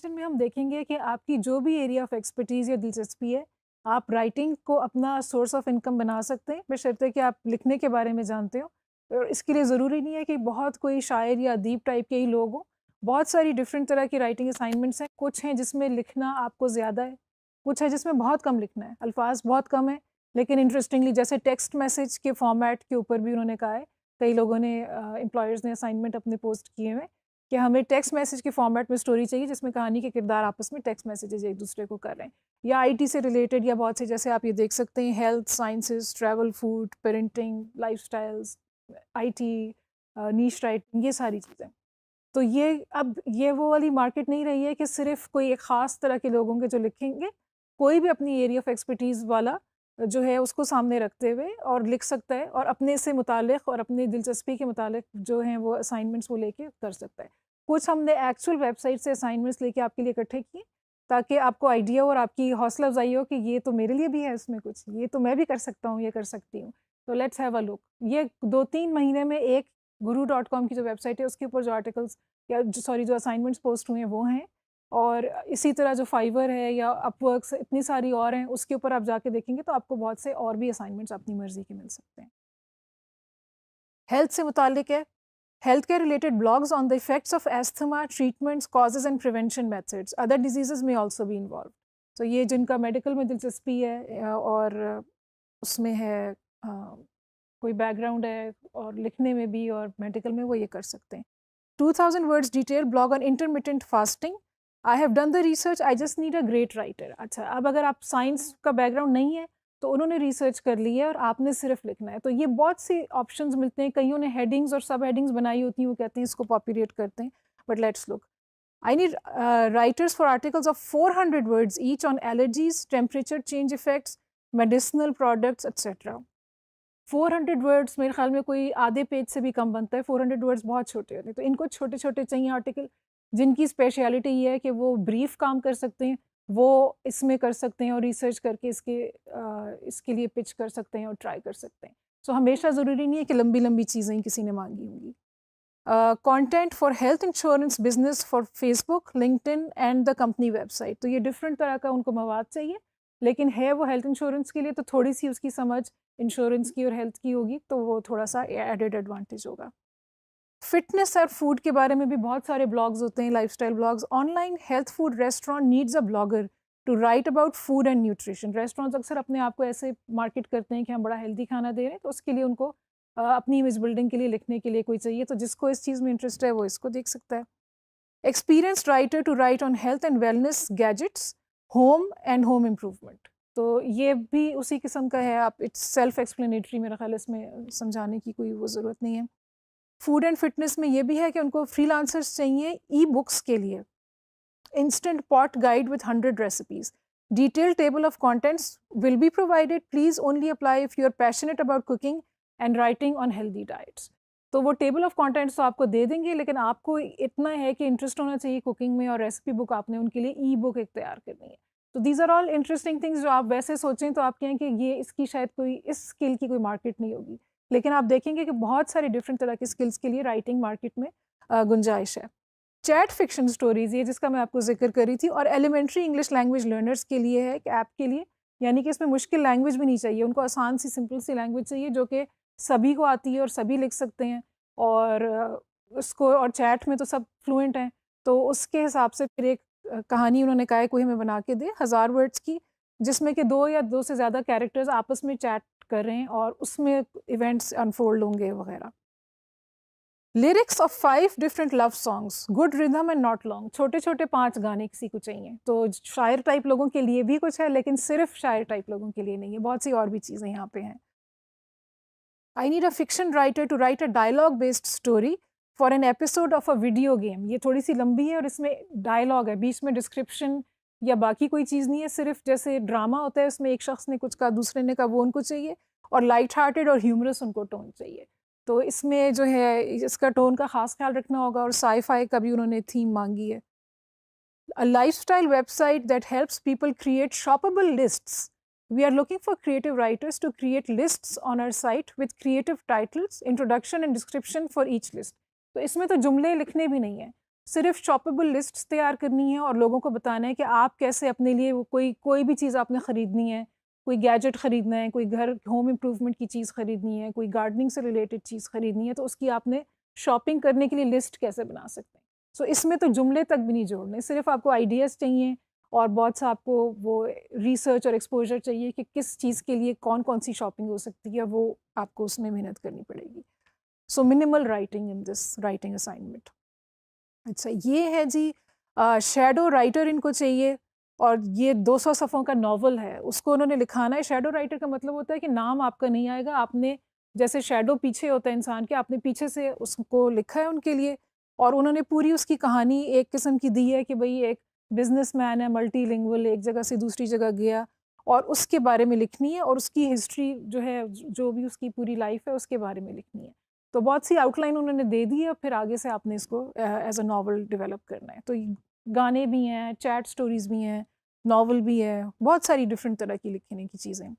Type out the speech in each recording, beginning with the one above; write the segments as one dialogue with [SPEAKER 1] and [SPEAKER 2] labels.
[SPEAKER 1] Session में हम देखेंगे कि आपकी जो भी एरिया ऑफ एक्सपर्टीज़ या दिलचस्पी है, आप राइटिंग को अपना सोर्स ऑफ इनकम बना सकते हैं, बशर्ते कि आप लिखने के बारे में जानते हो। और इसके लिए ज़रूरी नहीं है कि बहुत कोई शायर या अदीब टाइप के ही लोग हों। बहुत सारी डिफरेंट तरह की राइटिंग असाइनमेंट्स हैं। कुछ हैं जिसमें लिखना आपको ज़्यादा है, कुछ है जिसमें बहुत कम लिखना है, अल्फाज बहुत कम है, लेकिन इंटरेस्टिंगली जैसे टेक्स्ट मैसेज के फॉर्मेट के ऊपर भी उन्होंने कहा है, कई लोगों ने एम्प्लॉयर्स ने असाइनमेंट अपने पोस्ट किए हुए कि हमें टेक्स्ट मैसेज के फॉर्मेट में स्टोरी चाहिए जिसमें कहानी के किरदार आपस में टेक्स्ट मैसेजेस एक दूसरे को कर रहे हैं, या आईटी से रिलेटेड, या बहुत से जैसे आप ये देख सकते हैं health, sciences, travel, food, parenting, lifestyles, IT, niche writing, ये सारी चीज़ें। तो ये वो वाली मार्केट नहीं रही है कि सिर्फ कोई एक ख़ास तरह के लोगों के जो लिखेंगे, कोई भी अपनी एरिया ऑफ एक्सपर्टीज़ वाला जो है उसको सामने रखते हुए और लिख सकता है, और अपने से मुतालिक और अपनी दिलचस्पी के मुतालिक जो हैं वो असाइनमेंट्स वो लेके कर सकता है। कुछ हमने एक्चुअल वेबसाइट से असाइनमेंट्स लेके आपके लिए इकट्ठे किए ताकि आपको आइडिया और आपकी हौसला अफजाई हो कि ये तो मेरे लिए भी है, इसमें कुछ ये तो मैं भी कर सकता हूँ, ये कर सकती हूँ। तो लेट्स हैव अ लुक। ये 2-3 महीने में एक guru.com की जो वेबसाइट है उसके ऊपर जो आर्टिकल्स या जो असाइनमेंट्स पोस्ट हुए हैं वो हैं, और इसी तरह जो फाइवर है या अपवर्क्स, इतनी सारी और हैं, उसके ऊपर आप जाके देखेंगे तो आपको बहुत से और भी असाइनमेंट्स अपनी मर्जी के मिल सकते हैं। हेल्थ से मुतालिक है, health care related blogs on the effects of asthma, treatments, causes and prevention methods, other diseases में ऑल्सो बी इन्वॉल्व। तो ये जिनका मेडिकल में दिलचस्पी है और उसमें है कोई बैकग्राउंड है और लिखने में भी और मेडिकल में, वो ये कर सकते हैं। 2000 words detailed blog on intermittent fasting. I have done the research, I just need a great writer. अच्छा, अब अगर आप साइंस का बैकग्राउंड नहीं है तो उन्होंने रिसर्च कर ली है और आपने सिर्फ लिखना है। तो ये बहुत सी ऑप्शंस मिलते हैं, कईयों ने हेडिंग्स और सब हेडिंग्स बनाई होती हैं, वो कहते हैं इसको पॉपुलेट करते हैं, but let's look. I need writers for articles of 400 words each on allergies, temperature change effects, medicinal products, etc. 400 words मेरे ख्याल में कोई आधे पेज से भी कम बनता है। 400 वर्ड्स बहुत छोटे होते हैं, तो इनको छोटे छोटे चाहिए आर्टिकल जिनकी स्पेशलिटी ये है कि वो ब्रीफ काम कर सकते हैं, वो इसमें कर सकते हैं और रिसर्च करके इसके लिए पिच कर सकते हैं और ट्राई कर सकते हैं। सो हमेशा ज़रूरी नहीं है कि लंबी लंबी चीज़ें किसी ने मांगी होंगी। Content for health insurance business for Facebook, LinkedIn and the company website. तो ये डिफरेंट तरह का उनको मवाद चाहिए, लेकिन है वो हेल्थ इंश्योरेंस के लिए, तो थोड़ी सी उसकी समझ इंश्योरेंस की और हेल्थ की होगी, तो वो थोड़ा सा एडेड एडवांटेज होगा। फिटनेस और फूड के बारे में भी बहुत सारे ब्लॉग्स होते हैं, lifestyle blogs. Online health food restaurant needs a blogger to write about food and nutrition. Restaurants अक्सर अपने आप को ऐसे मार्केट करते हैं कि हम बड़ा हेल्दी खाना दे रहे हैं, तो उसके लिए उनको अपनी इमेज बिल्डिंग के लिए लिखने के लिए कोई चाहिए, तो जिसको इस चीज़ में इंटरेस्ट है वो इसको देख सकता है। Experienced writer to write on health and wellness, gadgets, home and home improvement. तो ये भी उसी किस्म का है, आप इट्स सेल्फ एक्सप्लेनेटरी, मेरा ख्याल इसमें समझाने की कोई वो ज़रूरत नहीं है। फूड एंड फिटनेस में ये भी है कि उनको फ्रीलांसर्स चाहिए ई बुक्स के लिए। Instant pot guide with 100 recipes, detail table of contents will be provided, please only apply if you are passionate about cooking and writing on healthy diets. तो वो टेबल ऑफ कॉन्टेंट्स तो आपको दे देंगे, लेकिन आपको इतना है कि इंटरेस्ट होना चाहिए कुकिंग में, और रेसिपी बुक आपने उनके लिए ई बुक एक तैयार करनी है। तो these are all interesting things जो आप वैसे सोचें तो आप कहें कि ये इसकी शायद कोई इस स्किल की कोई मार्केट नहीं होगी, लेकिन आप देखेंगे कि बहुत सारे डिफरेंट तरह के स्किल्स के लिए राइटिंग मार्केट में गुंजाइश है। चैट फिक्शन स्टोरीज, ये जिसका मैं आपको जिक्र करी थी, और एलिमेंट्री इंग्लिश लैंग्वेज लर्नर्स के लिए है, एक ऐप के लिए, यानी कि इसमें मुश्किल लैंग्वेज भी नहीं चाहिए, उनको आसान सी सिंपल सी लैंग्वेज चाहिए जो कि सभी को आती है और सभी लिख सकते हैं, और उसको, और चैट में तो सब फ्लुएंट हैं, तो उसके हिसाब से फिर एक कहानी उन्होंने कहा है कोई हमें बना के दे 1000 वर्ड्स की, जिसमें कि 2 या 2 से ज़्यादा कैरेक्टर्स आपस में चैट कर रहे हैं और उसमें इवेंट्स अनफोल्ड होंगे वगैरह। Lyrics of 5 different love songs, good rhythm and not long. छोटे छोटे 5 गाने किसी को चाहिए, तो शायर टाइप लोगों के लिए भी कुछ है, लेकिन सिर्फ शायर टाइप लोगों के लिए नहीं है, बहुत सी और भी चीज़ें यहाँ पे हैं। I need a fiction writer to write a dialogue based story for an episode of a video game. ये थोड़ी सी लंबी है और इसमें डायलॉग है, बीच में डिस्क्रिप्शन या बाकी कोई चीज़ नहीं है, सिर्फ जैसे ड्रामा होता है उसमें एक शख्स ने कुछ कहा, दूसरे ने कहा, वो उनको चाहिए, और लाइट हार्टेड और ह्यूमरस उनको टोन चाहिए। तो इसमें जो है इसका टोन का ख़ास ख्याल रखना होगा, और साई-फाई का भी उन्होंने थीम मांगी है। A lifestyle website that helps people create shoppable lists. We are looking for creative writers to create lists on our site with creative titles, introduction and description for each list. तो इसमें तो जुमले लिखने भी नहीं है, सिर्फ शॉपेबल लिस्ट्स तैयार करनी है और लोगों को बताना है कि आप कैसे अपने लिए वो कोई भी चीज़ आपने ख़रीदनी है, कोई गैजेट ख़रीदना है, कोई घर होम इम्प्रूवमेंट की चीज़ ख़रीदनी है, कोई गार्डनिंग से रिलेटेड चीज़ ख़रीदनी है, तो उसकी आपने शॉपिंग करने के लिए लिस्ट कैसे बना सकते हैं। सो इसमें तो जुमले तक भी नहीं जोड़ने, सिर्फ आपको आइडियाज़ चाहिए और बहुत सा आपको वो रिसर्च और एक्सपोजर चाहिए कि किस चीज़ के लिए कौन-कौन सी शॉपिंग हो सकती है, वो आपको उसमें मेहनत करनी पड़ेगी। So minimal writing in this writing assignment. अच्छा, ये है जी शैडो राइटर इनको चाहिए और ये 200 सफ़ों का नॉवल है, उसको उन्होंने लिखाना है। शैडो राइटर का मतलब होता है कि नाम आपका नहीं आएगा, आपने जैसे शैडो पीछे होता है इंसान के, आपने पीछे से उसको लिखा है उनके लिए और उन्होंने पूरी उसकी कहानी एक किस्म की दी है कि भई एक बिज़नेसमैन है, मल्टीलिंगुअल, एक जगह से दूसरी जगह गया और उसके बारे में लिखनी है और उसकी हिस्ट्री जो है, जो भी उसकी पूरी लाइफ़ है, उसके बारे में लिखनी है। तो बहुत सी आउटलाइन उन्होंने दे दी है, फिर आगे से आपने इसको एज़ अ नॉवल डेवलप करना है। तो गाने भी हैं, चैट स्टोरीज़ भी हैं, नॉवल भी है, बहुत सारी डिफरेंट तरह की लिखने की चीज़ें।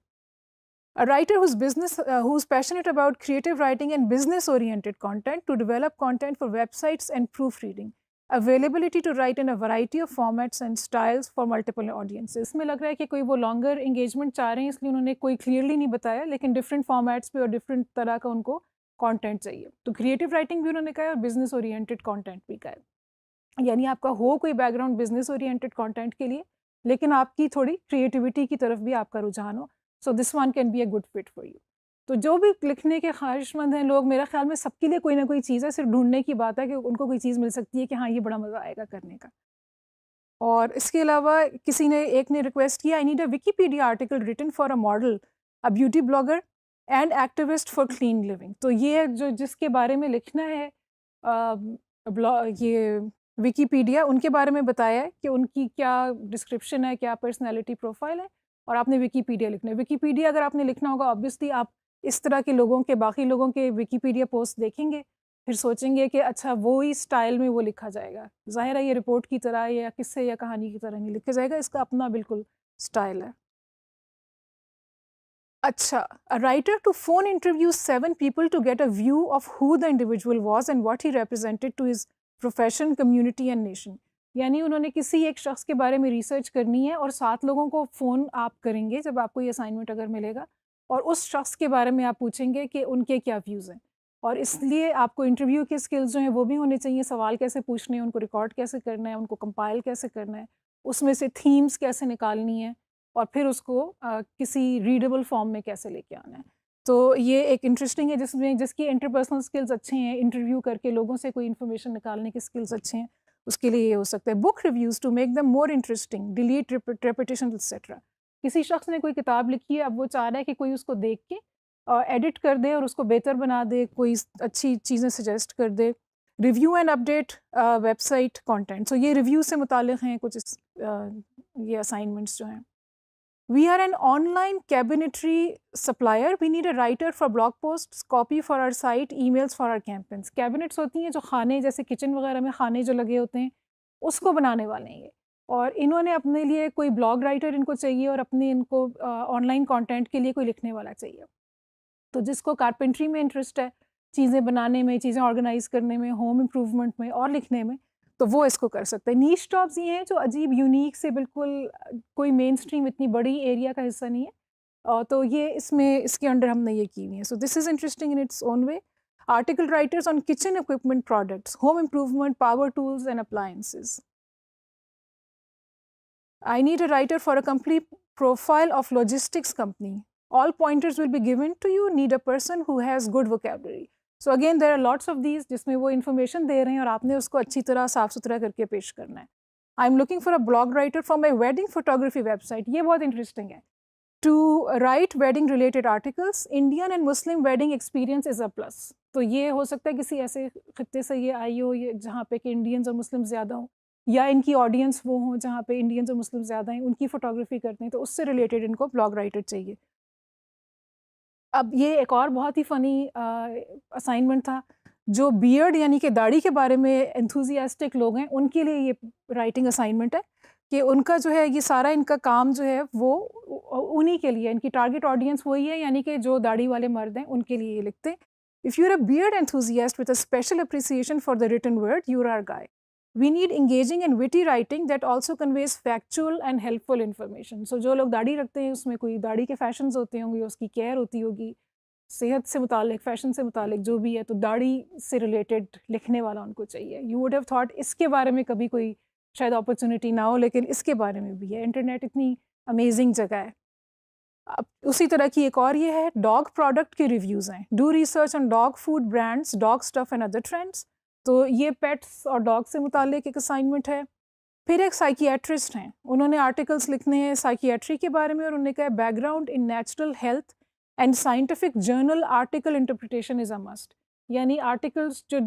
[SPEAKER 1] A writer who's passionate about creative writing and business-oriented content to develop content for websites and proofreading. Availability to write in a variety of formats and styles for multiple audiences. इसमें लग रहा है कि कोई वो longer engagement चाह रहे हैं, इसलिए उन्होंने कोई clearly नहीं बताया, लेकिन different formats पे और different तरह का उनको content चाहिए। तो creative writing भी उन्होंने कहा है और business oriented content भी कहा है। यानी आपका हो कोई background business oriented content के लिए, लेकिन आपकी थोड़ी creativity की तरफ भी आपका रुझान हो। So this one can be a good fit for you. तो जो भी लिखने के ख्वाहिशमंद हैं लोग, मेरा ख्याल में सबके लिए कोई ना कोई चीज़ है, सिर्फ ढूंढने की बात है कि उनको कोई चीज़ मिल सकती है कि हाँ, ये बड़ा मज़ा आएगा करने का। और इसके अलावा किसी ने एक ने रिक्वेस्ट किया, I need a Wikipedia article written for a model, a beauty blogger and activist for clean living. तो ये जो जिसके बारे में लिखना है ये विकीपीडिया, उनके बारे में बताया है कि उनकी क्या डिस्क्रिप्शन है, क्या पर्सनैलिटी प्रोफाइल है, और आपने विकीपीडिया लिखना है। विकीपीडिया अगर आपने लिखना होगा, ऑब्वियसली आप इस तरह के लोगों के, बाकी लोगों के विकीपीडिया पोस्ट देखेंगे, फिर सोचेंगे कि अच्छा वो ही स्टाइल में वो लिखा जाएगा। ज़ाहिर है ये रिपोर्ट की तरह या किस्से या कहानी की तरह नहीं लिखा जाएगा, इसका अपना बिल्कुल स्टाइल है। अच्छा, a writer to phone interview 7 people to get a view of who the individual was and what he represented to his profession, community and nation. यानी उन्होंने किसी एक शख्स के बारे में रिसर्च करनी है और 7 लोगों को फ़ोन आप करेंगे जब आपको ये असाइनमेंट अगर मिलेगा, और उस शख्स के बारे में आप पूछेंगे कि उनके क्या व्यूज़ हैं। और इसलिए आपको इंटरव्यू के स्किल्स जो हैं वो भी होने चाहिए, सवाल कैसे पूछने हैं, उनको रिकॉर्ड कैसे करना है, उनको कंपाइल कैसे करना है, उसमें से थीम्स कैसे निकालनी है और फिर उसको किसी रीडेबल फॉर्म में कैसे लेके आना है। तो ये एक इंटरेस्टिंग है जिसमें जिसकी इंटरपर्सनल स्किल्स अच्छे हैं, इंटरव्यू करके लोगों से कोई इन्फॉर्मेशन निकालने के स्किल्स अच्छे हैं, उसके लिए ये हो सकता है। Book reviews to make them more interesting, delete repetition etcetera. किसी शख्स ने कोई किताब लिखी है, अब वो चाह रहा है कि कोई उसको देख के एडिट कर दे और उसको बेहतर बना दे, कोई अच्छी चीज़ें सजेस्ट कर दे। Review and update website content. So ये रिव्यू से मुताल्लिक़ हैं कुछ ये असाइनमेंट्स जो हैं। We are an online cabinetry supplier. We need a writer for blog posts, copy for our site, emails for our campaigns. Cabinets होती हैं जो खाने, जैसे किचन वगैरह में खाने जो लगे होते हैं, उसको बनाने वाले हैं ये। और इन्होंने अपने लिए कोई ब्लॉग राइटर इनको चाहिए और अपने इनको ऑनलाइन कंटेंट के लिए कोई लिखने वाला चाहिए। तो जिसको कारपेंट्री में इंटरेस्ट है, चीज़ें बनाने में, चीज़ें ऑर्गेनाइज़ करने में, होम इम्प्रूवमेंट में और लिखने में, तो वो इसको कर सकते हैं। नीश जॉब्स ये हैं जो अजीब यूनिक से बिल्कुल कोई मेन स्ट्रीम इतनी बड़ी एरिया का हिस्सा नहीं है, तो ये इसमें इसके अंडर हमने ये की हुई है। So this is interesting in its own way. Article writers on kitchen equipment products, home improvement, power tools and appliances. I need a writer for a complete profile of logistics company. All pointers will be given to you. Need a person who has good vocabulary. So again, there are lots of these जिसमें वो information दे रहे हैं और आपने उसको अच्छी तरह साफ सुथरा करके पेश करना है। I'm looking for a blog writer for my wedding photography website. ये बहुत interesting है। To write wedding related articles, Indian and Muslim wedding experience is a plus. तो ये हो सकता है किसी ऐसे खत्ते से ये आई हो जहाँ पे कि इंडियंस और मुस्लिम ज़्यादा हों, या इनकी ऑडियंस वो हों जहाँ पे इंडियंस और मुस्लिम ज़्यादा हैं, उनकी फ़ोटोग्राफी करते हैं, तो उससे रिलेटेड इनको ब्लॉग राइटर चाहिए। अब ये एक और बहुत ही फ़नी असाइनमेंट था, जो बियर्ड यानी कि दाढ़ी के बारे में एंथुसियास्टिक लोग हैं, उनके लिए ये राइटिंग असाइनमेंट है कि उनका जो है ये सारा इनका काम जो है वो उन्हीं के लिए, इनकी टारगेट ऑडियंस वही है, यानी कि जो दाढ़ी वाले मर्द हैं उनके लिए ये लिखते हैं। If you are a beard enthusiast with a special appreciation for the written word, you are our guy. We need engaging and witty writing that also conveys factual and helpful information. So जो लोग दाढ़ी रखते हैं उसमें कोई दाढ़ी के fashions होते होंगे, उसकी केयर होती होगी, सेहत से मुतालिक, फैशन से मुतालिक जो भी है, तो दाढ़ी से रिलेटेड लिखने वाला उनको चाहिए। यू वुड हैव थॉट इसके बारे में कभी कोई शायद अपॉर्चुनिटी ना हो, लेकिन इसके बारे में भी है। इंटरनेट इतनी अमेजिंग जगह है। अब उसी तरह की एक और ये है, डॉग प्रोडक्ट के रिव्यूज़ हैं। Do research on dog food brands, dog stuff and other trends. तो ये पेट्स और डॉग से मुतालिक एक असाइनमेंट है। फिर एक साइकियाट्रिस्ट हैं, उन्होंने आर्टिकल्स लिखने हैं साइकियाट्री के बारे में, और उन्होंने कहा background in natural health and scientific journal article interpretation is a must. यानी आर्टिकल्स जो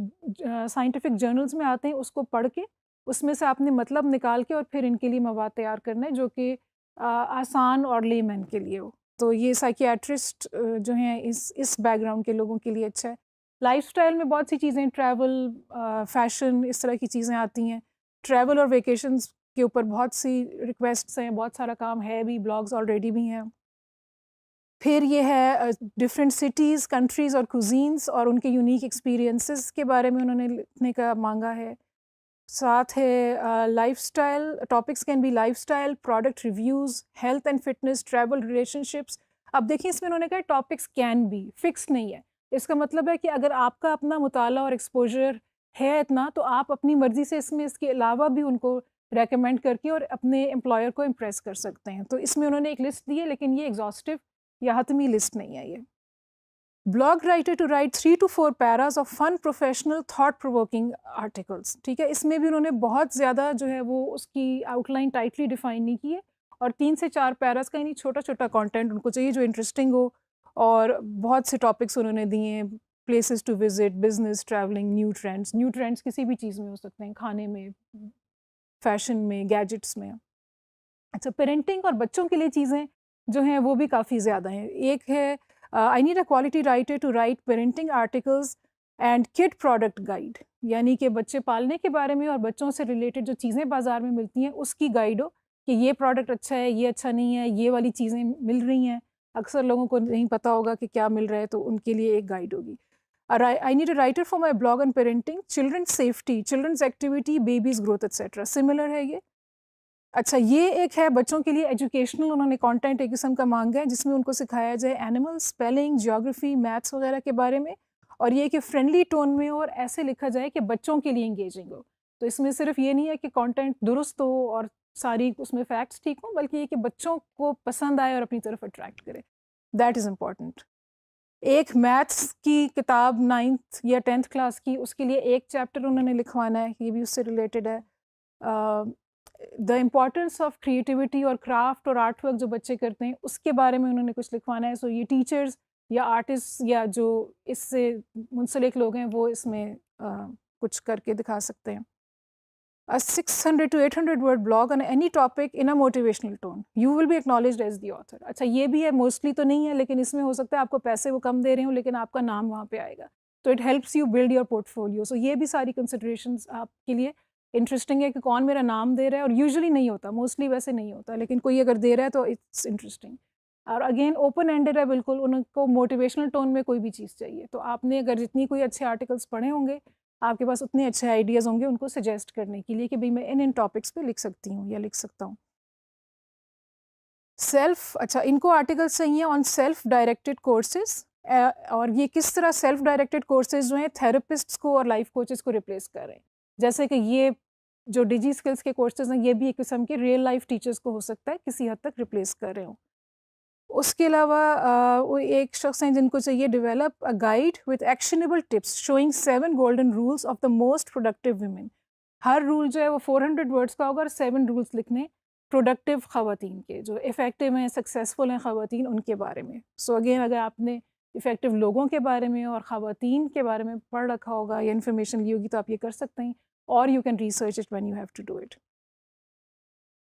[SPEAKER 1] साइंटिफिक जर्नल्स में आते हैं उसको पढ़ के उसमें से आपने मतलब निकाल के और फिर इनके लिए मवाद तैयार करना है जो कि आसान और लेमैन के लिए हो। तो ये साइकियाट्रिस्ट जो हैं इस बैकग्राउंड के लोगों के लिए अच्छा है। लाइफस्टाइल में बहुत सी चीज़ें, ट्रैवल, फैशन, इस तरह की चीज़ें आती हैं। ट्रैवल और वेकेशंस के ऊपर बहुत सी रिक्वेस्ट्स हैं, बहुत सारा काम है भी, ब्लॉग्स ऑलरेडी भी हैं। फिर ये है डिफरेंट सिटीज़, कंट्रीज़ और कुजीन्स और उनके यूनिक एक्सपीरियंसेस के बारे में उन्होंने लिखने का मांगा है। साथ है lifestyle, topics can be lifestyle, product reviews, health and fitness, travel, relationships. अब देखिए इसमें उन्होंने कहा टॉपिक्स कैन बी, फिक्स नहीं है। इसका मतलब है कि अगर आपका अपना मुताला और एक्सपोजर है इतना, तो आप अपनी मर्ज़ी से इसमें इसके अलावा भी उनको रेकमेंड करके और अपने एम्प्लॉयर को इम्प्रेस कर सकते हैं। तो इसमें उन्होंने एक लिस्ट दी है, लेकिन ये एग्जॉस्टिव या हतमी लिस्ट नहीं है ये। Blog writer to write 3 to 4 paras of fun, professional, thought provoking articles. ठीक है, इसमें भी उन्होंने बहुत ज़्यादा जो है वो उसकी आउटलाइन टाइटली डिफाइन नहीं की है, और 3 से 4 पैराज का यानी छोटा छोटा कंटेंट उनको चाहिए जो इंटरेस्टिंग हो। और बहुत से टॉपिक्स उन्होंने दिए हैं, places to visit, business, travelling, new trends. New trends किसी भी चीज़ में हो सकते हैं, खाने में, फैशन में, गैजेट्स में। अच्छा, पेरेंटिंग और बच्चों के लिए चीज़ें जो हैं वो भी काफ़ी ज़्यादा हैं। एक है I need a quality writer to write parenting articles and kid product guide. यानी कि बच्चे पालने के बारे में और बच्चों से रिलेटेड जो चीज़ें बाज़ार में मिलती हैं उसकी गाइड हो कि ये प्रोडक्ट अच्छा है, ये अच्छा नहीं है, ये वाली चीज़ें मिल रही हैं। अक्सर लोगों को नहीं पता होगा कि क्या मिल रहा है, तो उनके लिए एक गाइड होगी। I need a writer for my blog on parenting, children's safety, children's activity, babies growth etcetera. Similar है ये। अच्छा, ये एक है बच्चों के लिए एजुकेशनल, उन्होंने कंटेंट एक किस्म का मांगा है जिसमें उनको सिखाया जाए एनिमल, स्पेलिंग, ज्योग्राफी, मैथ्स वगैरह के बारे में, और ये कि फ्रेंडली टोन में हो और ऐसे लिखा जाए कि बच्चों के लिए इंगेजिंग हो। तो इसमें सिर्फ ये नहीं है कि कंटेंट दुरुस्त हो और सारी उसमें फैक्ट्स ठीक हों, बल्कि ये कि बच्चों को पसंद आए और अपनी तरफ अट्रैक्ट करे। That is important. एक मैथ्स की किताब 9th या 10th क्लास की, उसके लिए एक चैप्टर उन्होंने लिखवाना है, ये भी उससे रिलेटेड है। द इम्पॉर्टेंस ऑफ क्रिएटिविटी और क्राफ्ट और आर्ट वर्क जो बच्चे करते हैं उसके बारे में उन्होंने कुछ लिखवाना है। सो ये टीचर्स या आर्टिस्ट या जो इससे मुंसलिक लोग हैं वो इसमें कुछ करके दिखा सकते हैं। A 600 to 800 word blog on any topic in a motivational tone. You will be acknowledged as the author. अच्छा, ये भी है, मोस्टली तो नहीं है, लेकिन इसमें हो सकता है आपको पैसे वो कम दे रहे हो लेकिन आपका नाम वहाँ पे आएगा, तो it helps you build your portfolio. So ये भी सारी कंसिडरेशंस आपके लिए इंटरेस्टिंग है कि कौन मेरा नाम दे रहा है, और यूजुअली नहीं होता, मोस्टली वैसे नहीं होता, लेकिन कोई अगर दे रहा है तो इट्स इंटरेस्टिंग। और अगेन ओपन एंडेड है बिल्कुल, उनको मोटिवेशनल टोन में कोई भी चीज़ चाहिए। तो आपने अगर जितनी कोई अच्छे आर्टिकल्स पढ़े होंगे, आपके पास उतने अच्छे आइडियाज़ होंगे उनको सजेस्ट करने के लिए कि भाई मैं इन टॉपिक्स पे लिख सकती हूँ या लिख सकता हूँ। अच्छा, इनको आर्टिकल्स चाहिए ऑन सेल्फ डायरेक्टेड कोर्सेज, और ये किस तरह सेल्फ डायरेक्टेड कोर्सेज जो हैं थेरेपिस्ट्स को और लाइफ कोचेस को रिप्लेस कर रहे हैं। जैसे कि ये जो डिजी स्किल्स के कोर्सेज हैं, ये भी एक किस्म के रियल लाइफ टीचर्स को हो सकता है किसी हद तक रिप्लेस कर रहे हो। उसके अलावा वो एक शख्स हैं जिनको चाहिए develop a guide with actionable tips showing 7 golden rules of the most productive women. Her rule जो है वो 400 वर्ड्स का होगा और 7 रूल्स लिखने प्रोडक्टिव ख़वातीन के, जो इफ़ेक्टिव हैं, सक्सेसफुल हैं ख़वातीन, उनके बारे में। सो अगेन, अगर आपने इफ़ेक्टिव लोगों के बारे में और ख़वातीन के बारे में पढ़ रखा होगा या इन्फॉर्मेशन ली होगी तो आप ये कर सकते हैं, और you can research it when you have to do it.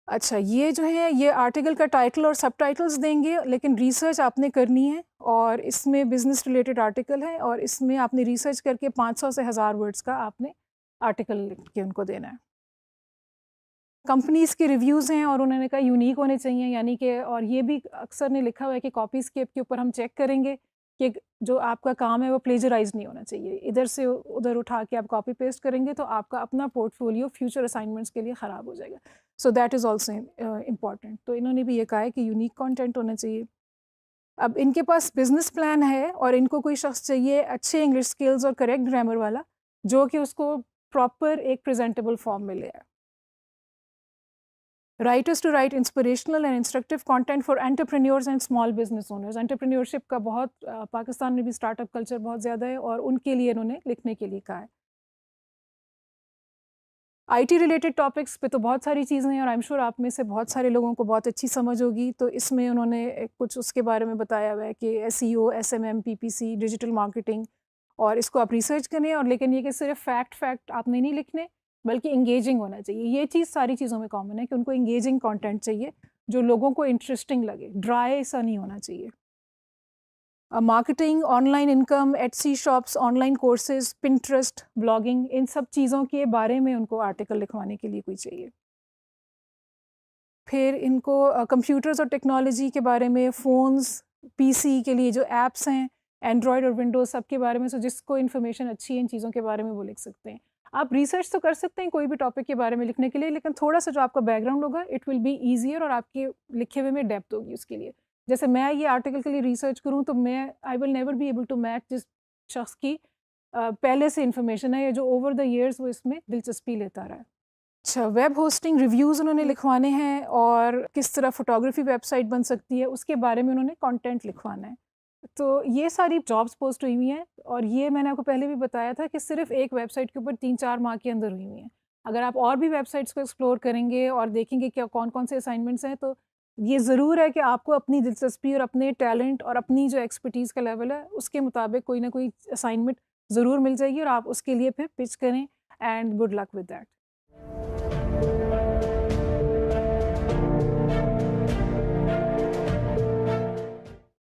[SPEAKER 1] अच्छा, ये जो है ये आर्टिकल का टाइटल और सबटाइटल्स देंगे, लेकिन रिसर्च आपने करनी है, और इसमें बिज़नेस रिलेटेड आर्टिकल है और इसमें आपने रिसर्च करके 500 से 1000 वर्ड्स का आपने आर्टिकल लिख के उनको देना है। कंपनीज़ के रिव्यूज़ हैं और उन्होंने कहा यूनिक होने चाहिए, यानी कि, और ये भी अक्सर ने लिखा हुआ है कि कॉपीस्केप के ऊपर हम चेक करेंगे कि जो आपका काम है वो प्लेजराइज नहीं होना चाहिए, इधर से उधर उठा के आप कॉपी पेस्ट करेंगे तो आपका अपना पोर्टफोलियो फ्यूचर असाइनमेंट्स के लिए ख़राब हो जाएगा। So that is also important. तो इन्होंने भी ये कहा है कि यूनिक कंटेंट होना चाहिए। अब इनके पास बिजनेस प्लान है और इनको कोई शख्स चाहिए अच्छे इंग्लिश स्किल्स और करेक्ट ग्रामर वाला, जो कि उसको प्रॉपर एक प्रेजेंटेबल फॉर्म में ले आए। Writers to write inspirational and instructive content for entrepreneurs and small business owners. Entrepreneurship का बहुत पाकिस्तान में भी स्टार्टअप कल्चर बहुत ज़्यादा है और उनके लिए इन्होंने लिखने के लिए कहा है। IT रिलेटेड टॉपिक्स पे तो बहुत सारी चीज़ें हैं और आई एम श्योर आप में से बहुत सारे लोगों को बहुत अच्छी समझ होगी, तो इसमें उन्होंने कुछ उसके बारे में बताया हुआ है कि SEO, SMM, PPC, digital marketing, और इसको आप रिसर्च करें। और लेकिन ये कि सिर्फ फैक्ट आपने नहीं लिखने, बल्कि इंगेजिंग होना चाहिए। ये चीज़ सारी चीज़ों में कॉमन है कि उनको इंगेजिंग कंटेंट चाहिए जो लोगों को इंटरेस्टिंग लगे, ड्राई सा नहीं होना चाहिए। Marketing, online income, Etsy shops, online courses, Pinterest, blogging, इन सब चीज़ों के बारे में उनको आर्टिकल लिखवाने के लिए कोई चाहिए। फिर इनको कंप्यूटर्स और टेक्नोलॉजी के बारे में, फ़ोन्स, पीसी के लिए जो ऐप्स हैं, एंड्रॉयड और विंडोज़, सब के बारे में। सो जिसको इन्फॉर्मेशन अच्छी है इन चीज़ों के बारे में वो लिख सकते हैं। आप रिसर्च तो कर सकते हैं कोई भी टॉपिक के बारे में लिखने के लिए, लेकिन थोड़ा-सा जो आपका बैकग्राउंड होगा इट विल बी ईज़ियर और आपके लिखे हुए में डेप्थ होगी उसके लिए। जैसे मैं ये आर्टिकल के लिए रिसर्च करूँ तो I will never be able to match जिस शख्स की पहले से इन्फॉर्मेशन है या जो ओवर द ईयर्स वो इसमें दिलचस्पी लेता रहा है। अच्छा, वेब होस्टिंग रिव्यूज़ उन्होंने लिखवाने हैं और किस तरह फ़ोटोग्राफ़ी वेबसाइट बन सकती है उसके बारे में उन्होंने कंटेंट लिखवाना है। तो ये सारी जॉब्स पोस्ट हुई हुई हैं और ये मैंने आपको पहले भी बताया था कि सिर्फ एक वेबसाइट के ऊपर 3-4 माह के अंदर हुई हुई हैं। अगर आप और भी वेबसाइट्स को एक्सप्लोर करेंगे और देखेंगे क्या कौन-कौन से असाइनमेंट्स हैं, तो ये ज़रूर है कि आपको अपनी दिलचस्पी और अपने टैलेंट और अपनी जो एक्सपर्टीज़ का लेवल है उसके मुताबिक कोई ना कोई असाइनमेंट ज़रूर मिल जाएगी और आप उसके लिए फिर पिच करें। And good luck with that.